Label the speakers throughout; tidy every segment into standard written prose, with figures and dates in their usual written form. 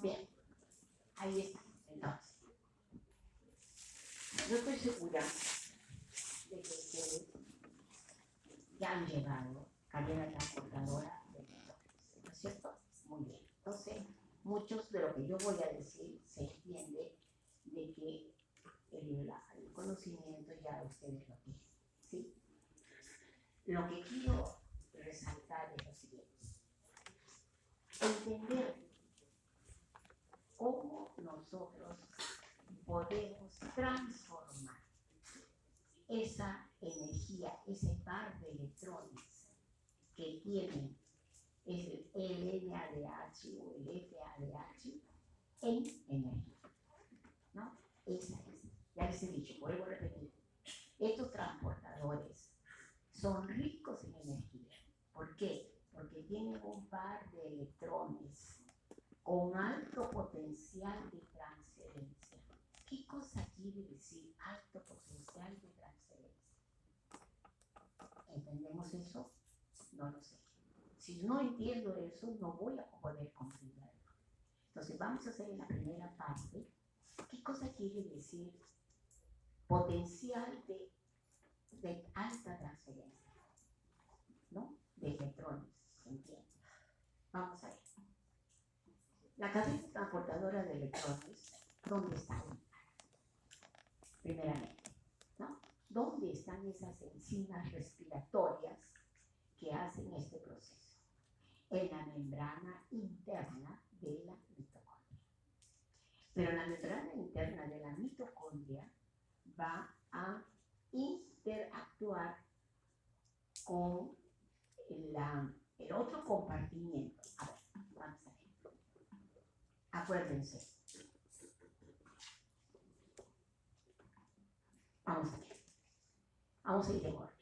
Speaker 1: Bien, ahí está. Entonces, yo estoy segura de que ustedes ya han llevado cadena transportadora de electrones, ¿no es cierto? Muy bien. Entonces, muchos de lo que yo voy a decir se entiende de que el conocimiento ya ustedes lo tienen, ¿sí? Lo que quiero resaltar es lo siguiente: entender cómo nosotros podemos transformar esa energía, ese par de electrones que tienen el NADH o el FADH en energía, ¿no? Esa es. Ya les he dicho, vuelvo a repetir, estos transportadores son ricos en energía. ¿Por qué? Porque tienen un par de electrones con alto potencial de transferencia. ¿Qué cosa quiere decir alto potencial de transferencia? ¿Entendemos eso? No lo sé. Si no entiendo eso, no voy a poder comprenderlo. Entonces vamos a hacer en la primera parte, ¿qué cosa quiere decir potencial de alta transferencia? ¿No? De electrones, ¿se entiende? Vamos a ver. La cadena transportadora de electrones, ¿dónde está? Primeramente, ¿no? ¿Dónde están esas enzimas respiratorias que hacen este proceso? En la membrana interna de la mitocondria. Pero la membrana interna de la mitocondria va a interactuar con el otro compartimiento. A ver, vamos a ver. Acuérdense. Vamos a ver. Vamos a ir de orden.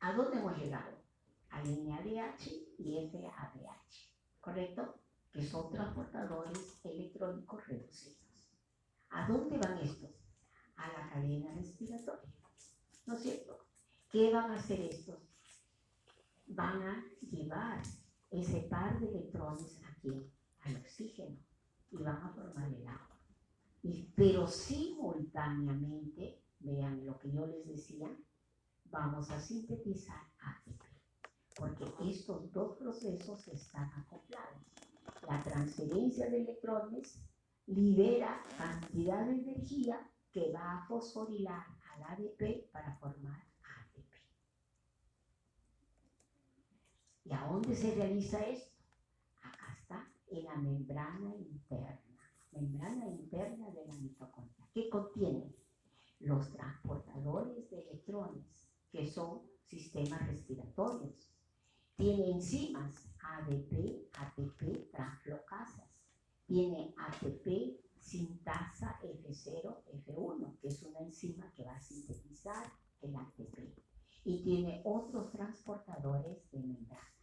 Speaker 1: ¿A dónde hemos llegado? A NADH y FADH, ¿correcto? Que son transportadores electrónicos reducidos. ¿A dónde van estos? A la cadena respiratoria, ¿no es cierto? ¿Qué van a hacer estos? Van a llevar ese par de electrones aquí, al oxígeno, y van a formar el agua. Pero simultáneamente, vean lo que yo les decía, vamos a sintetizar ATP, porque estos dos procesos están acoplados. La transferencia de electrones libera cantidad de energía que va a fosforilar al ADP para formar ATP. ¿Y a dónde se realiza esto? Acá está, en la membrana interna de la mitocondria. ¿Qué contiene? Los transportadores de electrones, que son sistemas respiratorios. Tiene enzimas ADP, ATP, transflocasas. Tiene ATP, sintasa F0, F1, que es una enzima que va a sintetizar el ATP. Y tiene otros transportadores de membrana.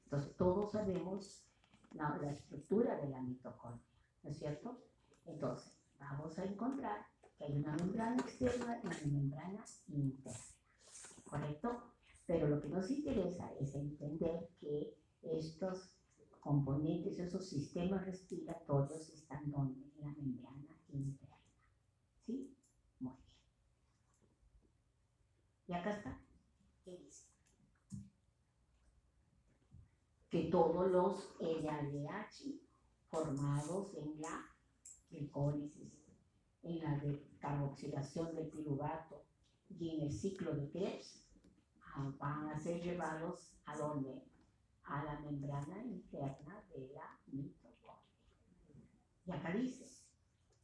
Speaker 1: Entonces, todos sabemos la estructura de la mitocondria, ¿no es cierto? Entonces, vamos a encontrar que hay una membrana externa y una membrana interna, ¿correcto? Pero lo que nos interesa es entender que estos componentes, esos sistemas respiratorios están donde, en la membrana interna, ¿sí? Muy bien. Y acá está, ¿qué dice? Que todos los NADH formados en la glicólisis, en la carboxilación del piruvato y en el ciclo de Krebs, van a ser llevados ¿a dónde? A la membrana interna de la mitocondria. Y acá dice,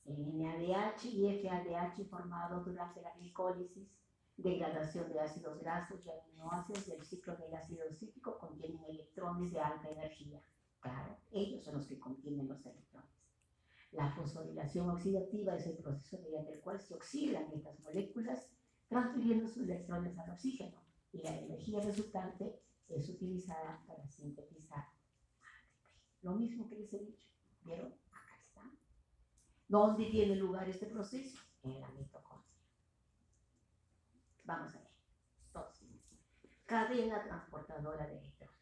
Speaker 1: el NADH y FADH formados durante la glicólisis, degradación de ácidos grasos y aminoácidos del ciclo del ácido cítrico contienen electrones de alta energía. Claro, ellos son los que contienen los electrones. La fosforilación oxidativa es el proceso mediante el cual se oxidan estas moléculas, transfiriendo sus electrones al oxígeno, y la energía resultante es utilizada para sintetizar ATP. Lo mismo que les he dicho, ¿vieron? Acá está. ¿Dónde tiene lugar este proceso? En la mitocondria. Vamos a ver. Entonces, cadena transportadora de electrones.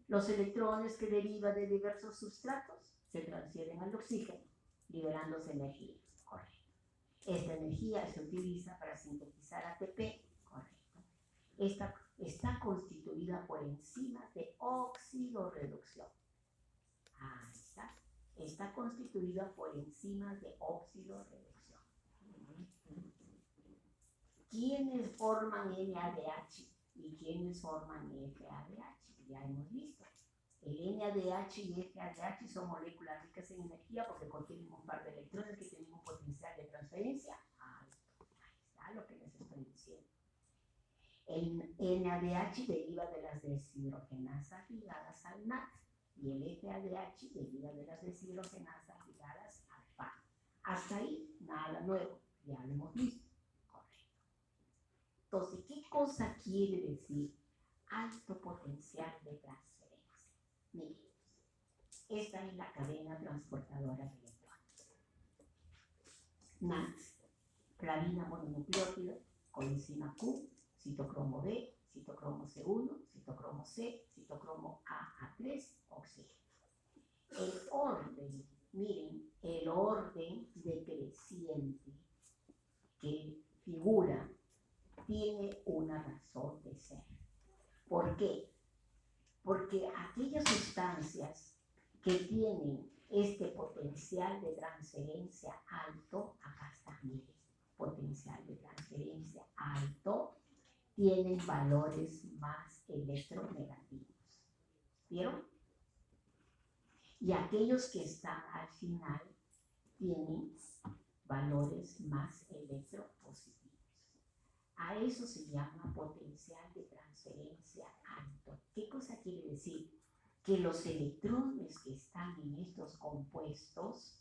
Speaker 1: Los electrones que derivan de diversos sustratos se transfieren al oxígeno, liberándose energía. Correcto. Esta energía se utiliza para sintetizar ATP. Correcto. Esta está constituida por enzimas de oxidorreducción. Ahí está. Está constituida por enzimas de oxidorreducción. ¿Quiénes forman NADH y quiénes forman FADH? Ya hemos visto. El NADH y FADH son moléculas ricas en energía porque contienen un par de electrones que tienen un potencial de transferencia alto. Ahí está lo que les estoy diciendo. El NADH deriva de las deshidrogenasas ligadas al NAD y el FADH deriva de las deshidrogenasas ligadas al FAD. Hasta ahí, nada nuevo, ya lo hemos visto. Correcto. Entonces, ¿qué cosa quiere decir alto potencial de transferencia? Miren, esta es la cadena transportadora de electrones. NAD, clavina mononucleótido, coenzima Q, citocromo B, citocromo C1, citocromo C, citocromo A3, oxígeno. El orden, miren, el orden decreciente que figura tiene una razón de ser. ¿Por qué? Porque aquellas sustancias que tienen este potencial de transferencia alto, acá está, miren, potencial de transferencia alto, tienen valores más electronegativos. ¿Vieron? Y aquellos que están al final tienen valores más electropositivos. A eso se llama potencial de transferencia alto. ¿Qué cosa quiere decir? Que los electrones que están en estos compuestos,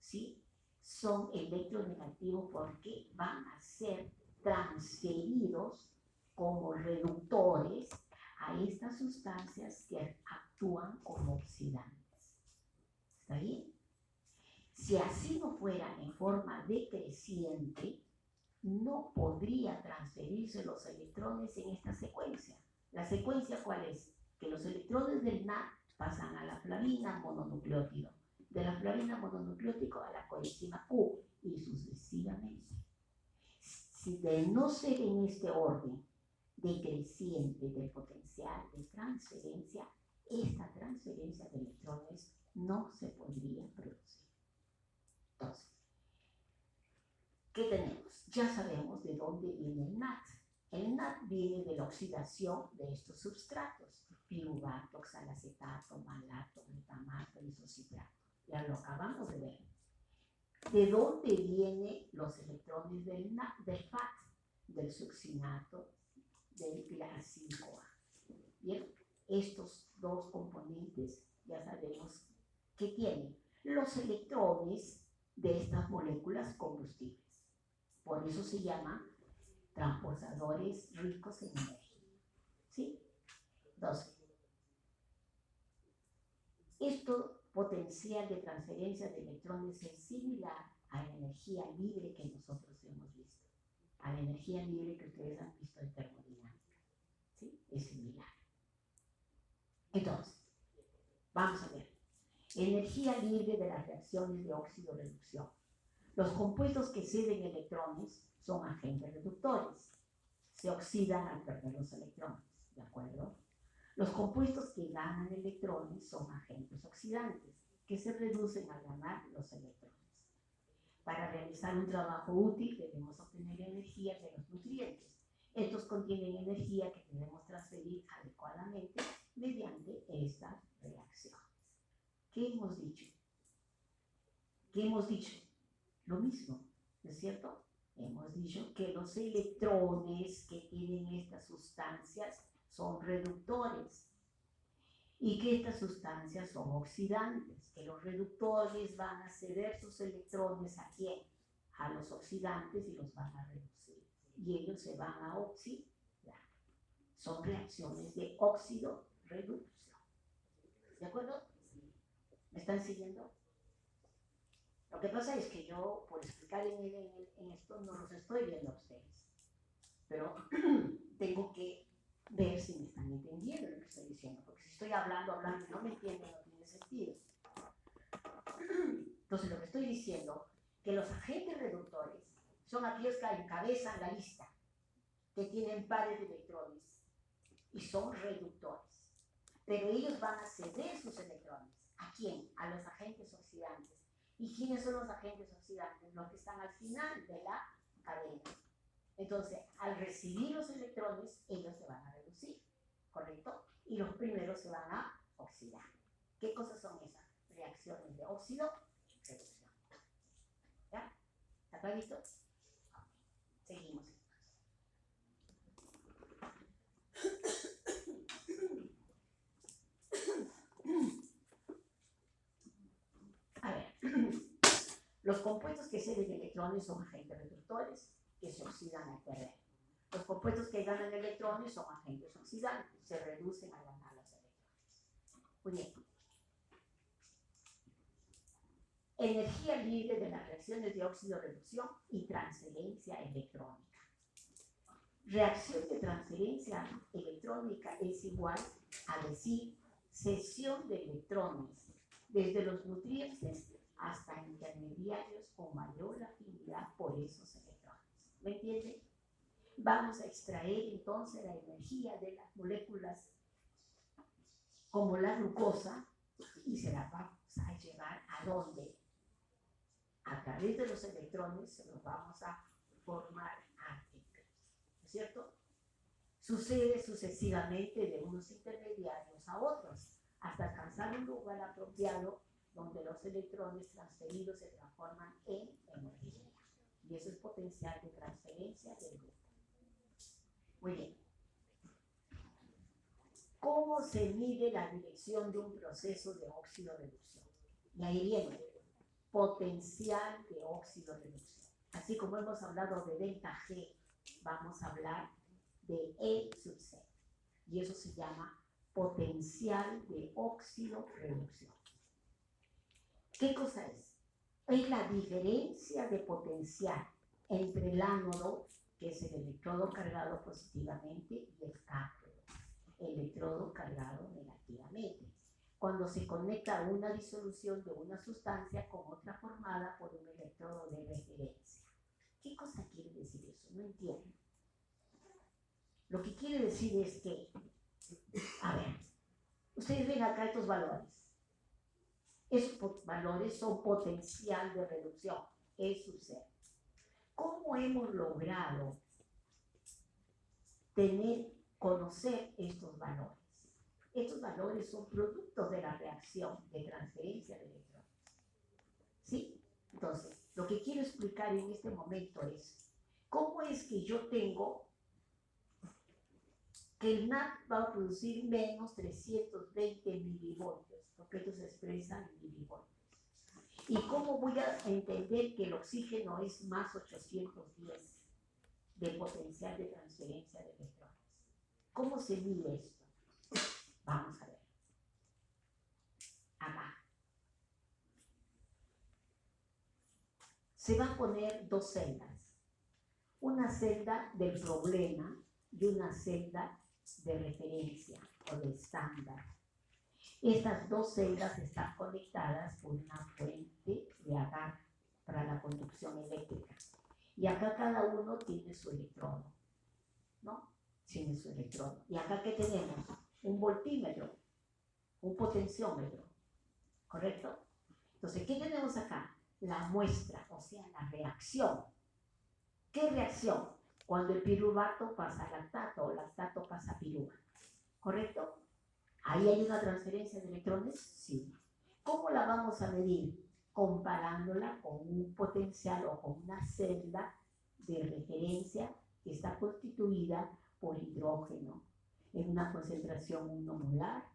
Speaker 1: ¿sí?, son electronegativos porque van a ser transferidos como reductores a estas sustancias que actúan como oxidantes. ¿Está bien? Si así no fuera en forma decreciente, no podría transferirse los electrones en esta secuencia. ¿La secuencia cuál es? Que los electrones del NAD pasan a la flavina mononucleótido, de la flavina mononucleótido a la coenzima Q y sucesivamente. Si de no ser en este orden decreciente del potencial de transferencia, esta transferencia de electrones no se podría producir. Entonces, ¿qué tenemos? Ya sabemos de dónde viene el NAD. El NAD viene de la oxidación de estos substratos, piruvato, oxalacetato, malato, glutamato, isocitrato. Ya lo acabamos de ver. ¿De dónde vienen los electrones del FAT? Del succinato, del glacil-CoA. Bien, estos dos componentes ya sabemos que tienen los electrones de estas moléculas combustibles. Por eso se llaman transportadores ricos en energía. ¿Sí? Entonces, esto potencial de transferencia de electrones es similar a la energía libre que nosotros hemos visto, a la energía libre que ustedes han visto en termodinámica. ¿Sí? Es similar. Entonces, vamos a ver. Energía libre de las reacciones de óxido-reducción. Los compuestos que ceden electrones son agentes reductores. Se oxidan al perder los electrones, ¿de acuerdo? Los compuestos que ganan electrones son agentes oxidantes, que se reducen al ganar los electrones. Para realizar un trabajo útil debemos obtener energía de los nutrientes. Estos contienen energía que debemos transferir adecuadamente mediante estas reacciones. ¿Qué hemos dicho? ¿Qué hemos dicho? Lo mismo, ¿no es cierto? Hemos dicho que los electrones que tienen estas sustancias son reductores y que estas sustancias son oxidantes, que los reductores van a ceder sus electrones ¿a quién? A los oxidantes y los van a reducir y ellos se van a oxidar. Son reacciones de óxido-reducción. ¿De acuerdo? ¿Me están siguiendo? Lo que pasa es que yo, por explicar en esto, no los estoy viendo a ustedes, pero tengo que ver si me están entendiendo lo que estoy diciendo, porque si estoy hablando y no me entienden, no tiene sentido. Entonces, lo que estoy diciendo, que los agentes reductores son aquellos que encabezan la lista, que tienen pares de electrones y son reductores. Pero ellos van a ceder sus electrones. ¿A quién? A los agentes oxidantes. ¿Y quiénes son los agentes oxidantes? Los que están al final de la cadena. Entonces, al recibir los electrones, ellos se van a reducir, ¿correcto? Y los primeros se van a oxidar. ¿Qué cosas son esas? Reacciones de óxido-reducción. ¿Ya? ¿Está clarito? Seguimos. A ver, los compuestos que ceden electrones son agentes reductores que se oxidan al terreno. Los compuestos que ganan electrones son agentes oxidantes, se reducen al ganar los electrones. Muy bien. Energía libre de las reacciones de óxido-reducción y transferencia electrónica. Reacción de transferencia electrónica es igual a decir cesión de electrones desde los nutrientes hasta intermediarios con mayor afinidad por esos electrones. ¿Me entienden? Vamos a extraer entonces la energía de las moléculas como la glucosa y se la vamos a llevar ¿a dónde? A través de los electrones se los vamos a formar ATP, ¿no es cierto? Sucede sucesivamente de unos intermediarios a otros hasta alcanzar un lugar apropiado donde los electrones transferidos se transforman en energía. Y eso es potencial de transferencia del grupo. Muy bien. ¿Cómo se mide la dirección de un proceso de óxido-reducción? Y ahí viene, potencial de óxido-reducción. Así como hemos hablado de delta G, vamos a hablar de E sub C. Y eso se llama potencial de óxido-reducción. ¿Qué cosa es? Es la diferencia de potencial entre el ánodo, que es el electrodo cargado positivamente, y el cátodo, el electrodo cargado negativamente, cuando se conecta a una disolución de una sustancia con otra formada por un electrodo de referencia. ¿Qué cosa quiere decir eso? No entiendo. Lo que quiere decir es que, a ver, ustedes ven acá estos valores. Esos valores son potencial de reducción, E sub C. ¿Cómo hemos logrado conocer estos valores? Estos valores son productos de la reacción de transferencia de electrones. ¿Sí? Entonces, lo que quiero explicar en este momento es cómo es que yo tengo que el NAT va a producir menos 320 milivoltios, porque esto se expresa en milivoltios. ¿Y cómo voy a entender que el oxígeno es más 810 de potencial de transferencia de electrones? ¿Cómo se mide esto? Vamos a ver. Acá. Se van a poner dos celdas. Una celda del problema y una celda de referencia o de estándar. Estas dos celdas están conectadas por una fuente de agar para la conducción eléctrica. Y acá cada uno tiene su electrodo, ¿no? Tiene su electrodo. Y acá, ¿qué tenemos? Un voltímetro, un potenciómetro, ¿correcto? Entonces, ¿qué tenemos acá? La muestra, o sea, la reacción. ¿Qué reacción? Cuando el piruvato pasa a lactato o lactato pasa a piruvato, ¿correcto? ¿Ahí hay una transferencia de electrones? Sí. ¿Cómo la vamos a medir? Comparándola con un potencial o con una celda de referencia que está constituida por hidrógeno en una concentración 1 molar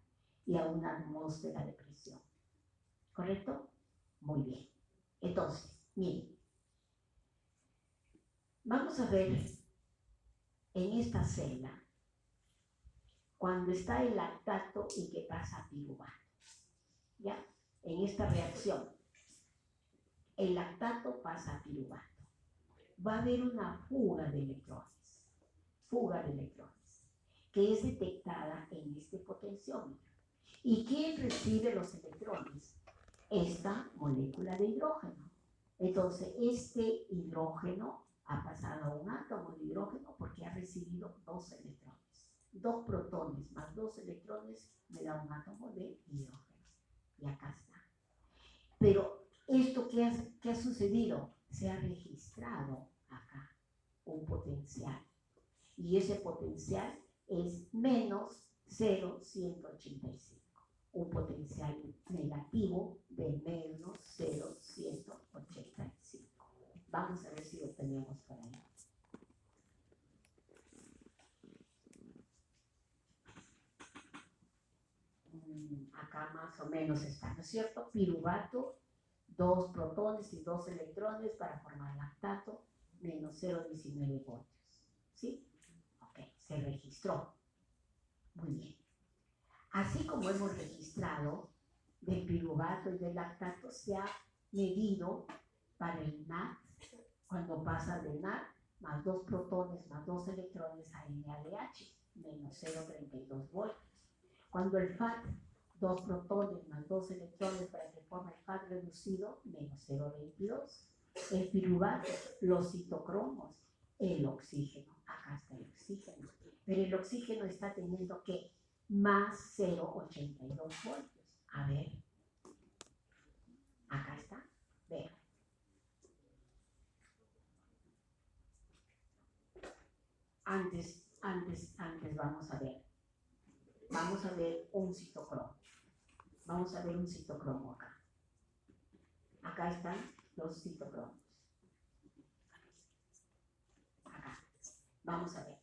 Speaker 1: y a una atmósfera de presión. ¿Correcto? Muy bien. Entonces, miren, vamos a ver en esta celda cuando está el lactato y que pasa a piruvato. ¿Ya? En esta reacción, el lactato pasa a piruvato. Va a haber una fuga de electrones, que es detectada en este potenciómetro. ¿Y quién recibe los electrones? esta molécula de hidrógeno. Entonces, este hidrógeno ha pasado a un átomo de hidrógeno porque ha recibido 2 electrones. 2 protones más 2 electrones me da un átomo de hidrógeno. Y acá está. Pero esto ¿qué ha sucedido? Se ha registrado acá un potencial. Y ese potencial es menos 0,185. Un potencial negativo de menos 0,185. Vamos a ver si lo tenemos por ahí. Acá más o menos está, ¿no es cierto? Piruvato, 2 protones y 2 electrones para formar lactato, menos 0,19 voltios. ¿Sí? Ok, se registró. Muy bien. Así como hemos registrado del piruvato y del lactato, se ha medido para el NAD, cuando pasa de NAD, más 2 protones más 2 electrones a NADH, menos 0,32 voltios. Cuando el FAT, 2 protones más 2 electrones para que forme el FAT reducido, menos 0,22. El piruvato, los citocromos, el oxígeno. Acá está el oxígeno. Pero el oxígeno está teniendo que más 0,82 voltios. A ver. Acá está. Vean. Antes vamos a ver. Vamos a ver un citocromo. Vamos a ver un citocromo acá. Acá están los citocromos. Acá. Vamos a ver.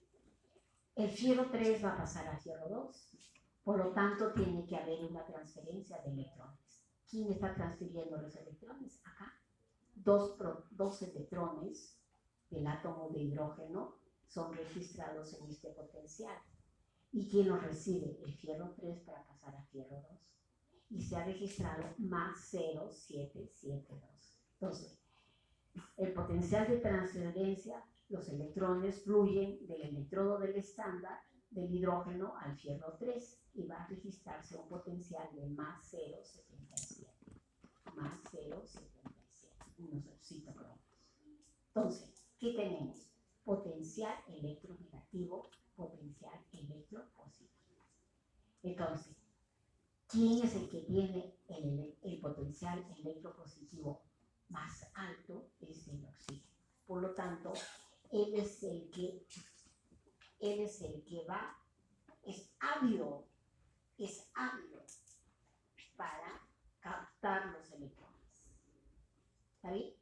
Speaker 1: El fierro 3 va a pasar a fierro 2. Por lo tanto, tiene que haber una transferencia de electrones. ¿Quién está transfiriendo los electrones? Acá. 2 electrones del átomo de hidrógeno son registrados en este potencial. ¿Y quién los recibe? El fierro 3 para pasar a fierro 2. Y se ha registrado más 0,772. Entonces, el potencial de transferencia, los electrones fluyen del electrodo del estándar del hidrógeno al fierro 3 y va a registrarse un potencial de más 0,77. Más 0,77. Unos citocromos. Entonces, ¿qué tenemos? Potencial electronegativo, potencial electropositivo. Entonces, ¿quién es el que tiene el potencial electropositivo más alto? Es el oxígeno. Por lo tanto, él es el que va, es ávido para captar los electrones. ¿Está bien?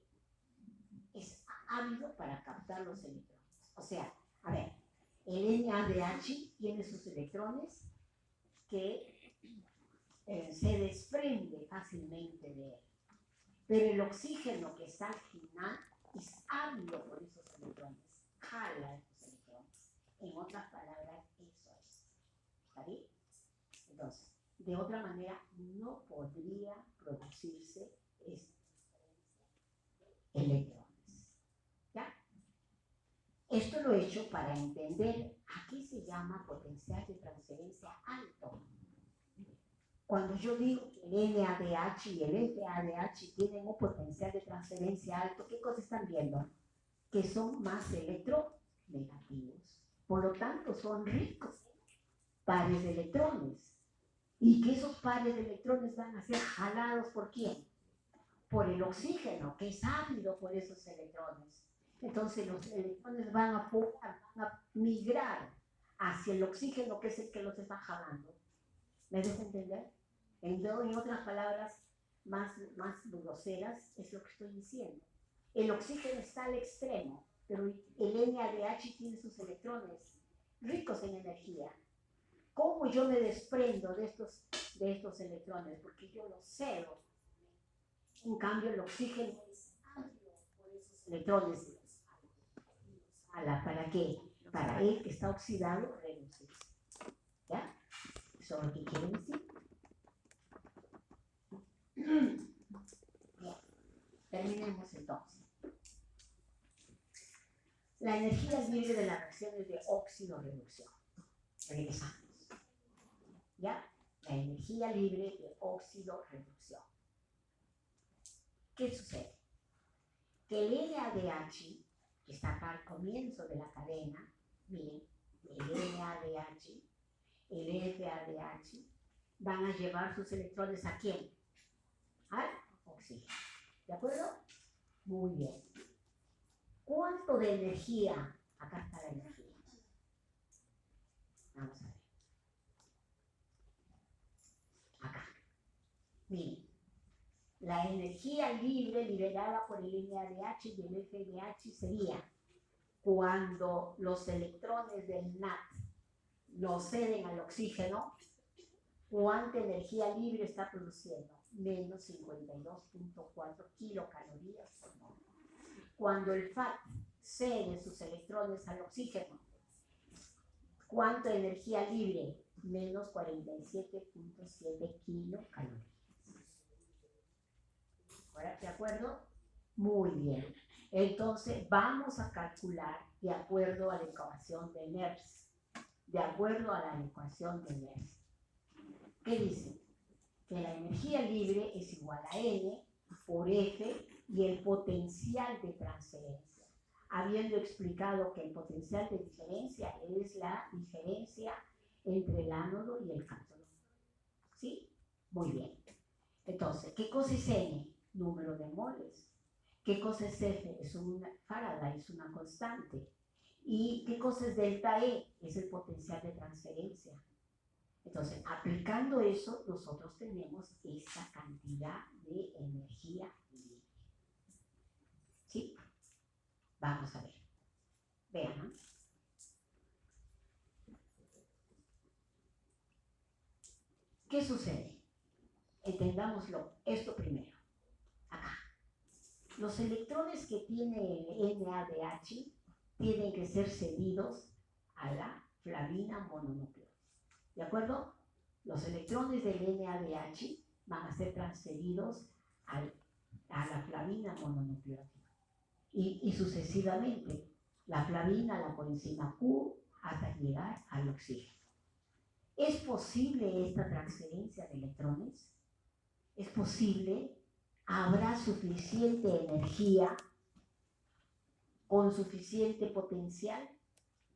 Speaker 1: Es ávido para captar los electrones. O sea, a ver, el NADH tiene sus electrones que se desprende fácilmente de él. Pero el oxígeno que está al final es ávido por esos electrones, jala esos electrones. En otras palabras, eso es. ¿Está bien? Entonces, de otra manera, no podría producirse electrones. ¿Ya? Esto lo he hecho para entender a qué se llama potencial de transferencia alto. Cuando yo digo que el NADH y el FADH tienen un potencial de transferencia alto, ¿qué cosas están viendo? Que son más electronegativos. Por lo tanto, son ricos pares de electrones. Y que esos pares de electrones van a ser jalados ¿por quién? Por el oxígeno, que es ávido por esos electrones. Entonces los electrones van a migrar hacia el oxígeno, que es el que los está jalando. ¿Me dejo entender? En otras palabras más groseras, es lo que estoy diciendo. El oxígeno está al extremo, pero el NADH tiene sus electrones ricos en energía. ¿Cómo yo me desprendo de estos electrones? Porque yo los cedo. En cambio, el oxígeno es ávido por esos electrones. ¿Para qué? Para él que está oxidado, reducirse. ¿Ya? ¿Eso es lo que quiere decir? Bien. Terminemos entonces. La energía es libre de las reacciones de óxido-reducción. Regresamos. ¿Ya? La energía libre de óxido-reducción. ¿Qué sucede? Que el NADH, que está acá al comienzo de la cadena, miren, el NADH, el FADH, van a llevar sus electrones ¿a quién? Al oxígeno. ¿De acuerdo? Muy bien. ¿Cuánto de energía? Acá está la energía. Vamos a ver. Acá. Miren. La energía libre liberada por el NADH y el FADH sería cuando los electrones del NAD lo ceden al oxígeno, ¿cuánta energía libre está produciendo? Menos 52.4 kilocalorías por mol. Cuando el FAD cede sus electrones al oxígeno, ¿cuánta energía libre? Menos 47.7 kilocalorías. ¿De acuerdo? Muy bien. Entonces vamos a calcular de acuerdo a la ecuación de Nernst. De acuerdo a la ecuación de Nernst. ¿Qué dice? Que la energía libre es igual a N por F y el potencial de transferencia. Habiendo explicado que el potencial de diferencia es la diferencia entre el ánodo y el cátodo. ¿Sí? Muy bien. Entonces, ¿qué cosa es N? Número de moles. ¿Qué cosa es F? Es una Faraday, es una constante. ¿Y qué cosa es delta E? Es el potencial de transferencia. Entonces, aplicando eso, nosotros tenemos esa cantidad de energía libre. ¿Sí? Vamos a ver. Vean, ¿no? ¿Qué sucede? Entendámoslo. Esto primero. Acá. Los electrones que tiene el NADH tienen que ser cedidos a la flavina mononucleosa. ¿De acuerdo? Los electrones del NADH van a ser transferidos a la flavina mononucleótica. Y sucesivamente, la flavina, la coenzima Q, hasta llegar al oxígeno. ¿Es posible esta transferencia de electrones? ¿Es posible? ¿Habrá suficiente energía con suficiente potencial?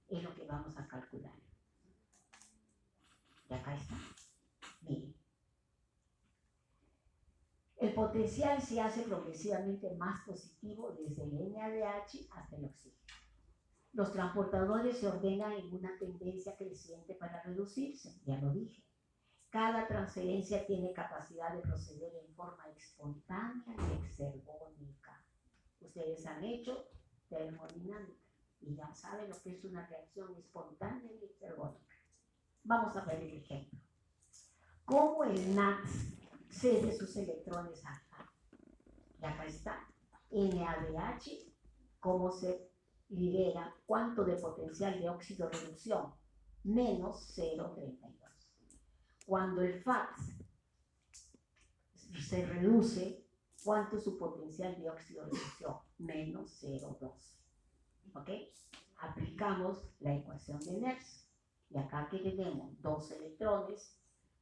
Speaker 1: Es lo que vamos a calcular. Y acá está. Miren. El potencial se hace progresivamente más positivo desde el NADH hasta el oxígeno. Los transportadores se ordenan en una tendencia creciente para reducirse, ya lo dije. Cada transferencia tiene capacidad de proceder en forma espontánea y exergónica. Ustedes han hecho termodinámica y ya saben lo que es una reacción espontánea y exergónica. Vamos a ver el ejemplo. ¿Cómo el NAD cede sus electrones al FAD? Y acá está. NADH, ¿cómo se libera? ¿Cuánto de potencial de óxido reducción? Menos 0,32. Cuando el FAD se reduce, ¿cuánto es su potencial de óxido reducción? Menos 0,12. ¿Ok? Aplicamos la ecuación de Nernst. Y acá que tenemos 2 electrones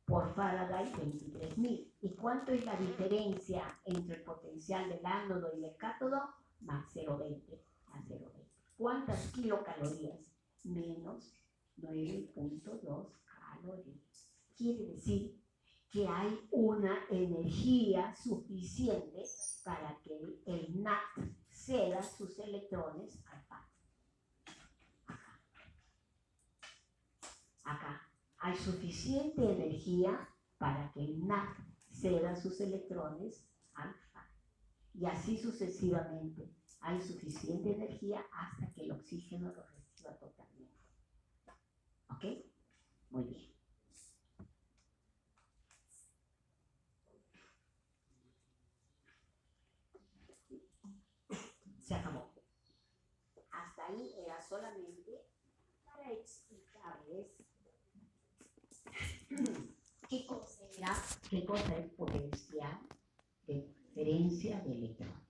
Speaker 1: por Faraday, 23.000. ¿Y cuánto es la diferencia entre el potencial del ánodo y el cátodo? Más 0,20. Más 0,20. ¿Cuántas kilocalorías? Menos 9.2 calorías. Quiere decir que hay una energía suficiente para que el NAD ceda sus electrones al FAD. Acá hay suficiente energía para que el NAD ceda sus electrones al FAD. Y así sucesivamente. Hay suficiente energía hasta que el oxígeno lo reciba totalmente. ¿Ok? Muy bien. Se acabó. Hasta ahí era solamente para explicarles qué cosa es potencial de transferencia de electrones.